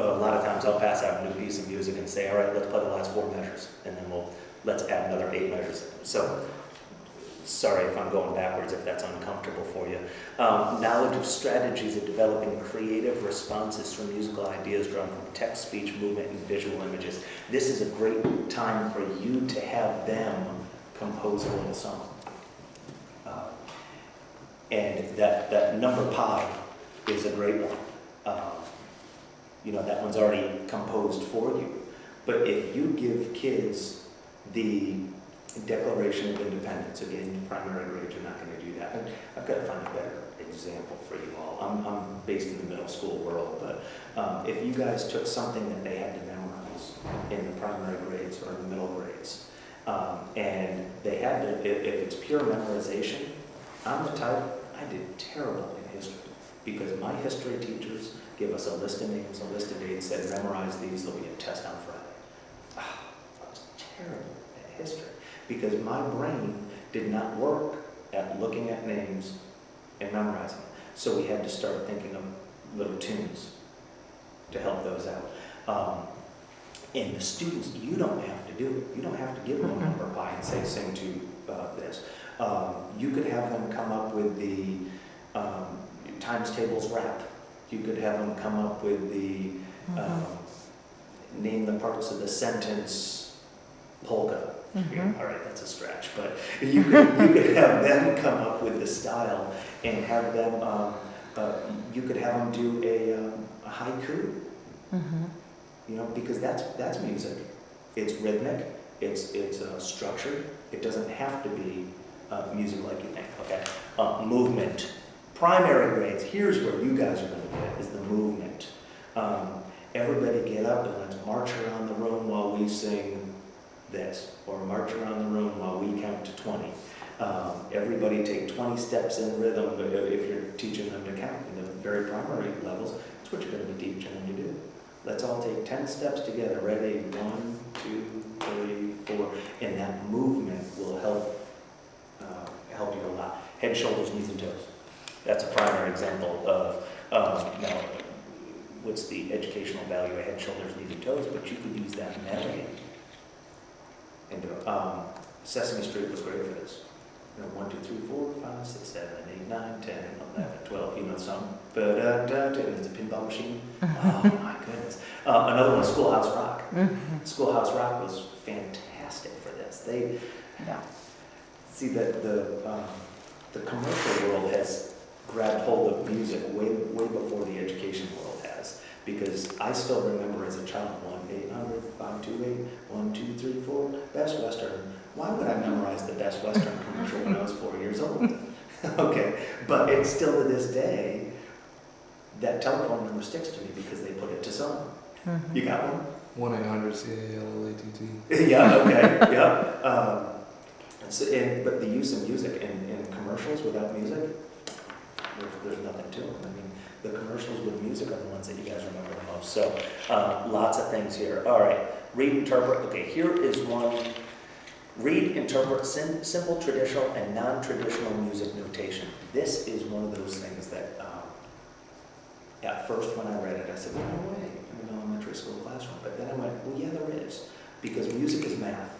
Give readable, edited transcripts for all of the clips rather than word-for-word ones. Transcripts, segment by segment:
well, a lot of times I'll pass out a new piece of music and say, all right, let's play the last 4 measures, and then let's add another 8 measures. So, sorry if I'm going backwards if that's uncomfortable for you. Knowledge of strategies of developing creative responses from musical ideas drawn from text, speech, movement, and visual images. This is a great time for you to have them compose a little song. And that number pi is a great one. That one's already composed for you. But if you give kids the Declaration of Independence, again, primary grade, you're not going to do that. I've got to find a better example for you all. I'm based in the middle school world, but if you guys took something that they had to memorize in the primary grades or the middle grades, and they had to, if it's pure memorization, I'm the type, I did terrible in history because my history teachers give us a list of names, a list of dates, said memorize these, there'll be a test on Friday. I was terrible at history because my brain did not work at looking at names and memorizing them. So we had to start thinking of little tunes to help those out. And the students, you don't have to do it. You don't have to give them a number pi and say sing to this. You could have them come up with the times tables rap. You could have them come up with the name the parts of the sentence polka. Yeah, all right, that's a stretch, but you could have them come up with the style and have them. You could have them do a haiku. Because that's music. It's rhythmic. It's structured. It doesn't have to be music like you think. Okay, movement. Primary grades. Here's where you guys are going to get is the movement. Everybody get up and let's march around the room while we sing this, or march around the room while we count to 20. Everybody take 20 steps in rhythm. If you're teaching them to count in the very primary levels, that's what you're going to be teaching them to do. Let's all take 10 steps together. Ready? 1, 2, 3, 4. And that movement will help you a lot. Head, shoulders, knees, and toes. That's a primary example of, now, what's the educational value of head, shoulders, knees, and toes, but you could use that melody. And Sesame Street was great for this. 1, 2, 3, 4, 5, 6, 7, 8, 9, 10, 11, 12, the song. And it's a pinball machine. Oh my goodness. Another one, Schoolhouse Rock. Schoolhouse Rock was fantastic for this. See that the commercial world has grabbed hold of music way before the education world has. Because I still remember as a child, 1-800 528 1234 Best Western. Why would I memorize the Best Western commercial when I was 4 years old? Okay, but it's still to this day, that telephone number sticks to me because they put it to song. You got one? 1-800-CALLATT. Yeah, okay, yeah. But the use of music in commercials without music, there's nothing to them. I mean, the commercials with music are the ones that you guys remember the most. So lots of things here. All right, read, interpret. Okay, here is one. Read, interpret simple, traditional, and non-traditional music notation. This is one of those things that, at first when I read it, I said, well, no way, I'm in an elementary school classroom. But then I went, well, yeah, there is. Because music is math.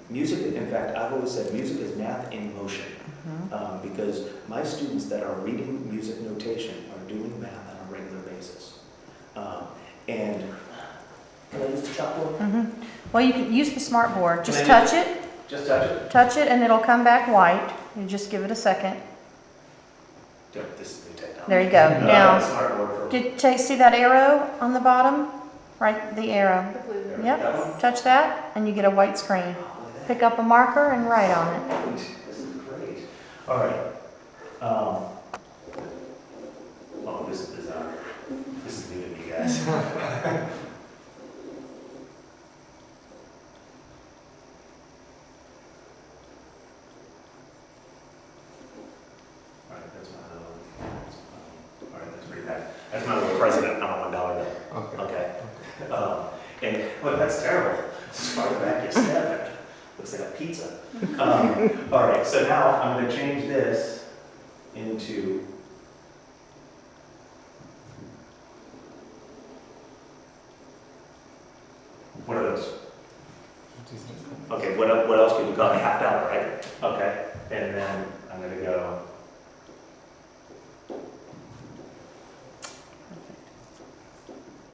Music, in fact, I've always said music is math in motion. Because my students that are reading music notation are doing math on a regular basis. And can I use the chalkboard? Well, you can use the smart board. Just touch it. Just touch it? Touch it and it'll come back white. You just give it a second. This is new technology. There you go. Now, smart board for see that arrow on the bottom? Right, the arrow. that Yep, one? touch that and you get a white screen. Pick up a marker and write on it. This is great. All right. Oh, this is bizarre. This is new to me, guys. All right, that's my little. All right, that's pretty bad. That's my little president on a $1 bill. Okay. And well, that's terrible. As far back you step, it looks like a pizza. All right, so now I'm going to change this into else? Okay, what else could you call it? $50, right? Okay, and then I'm gonna go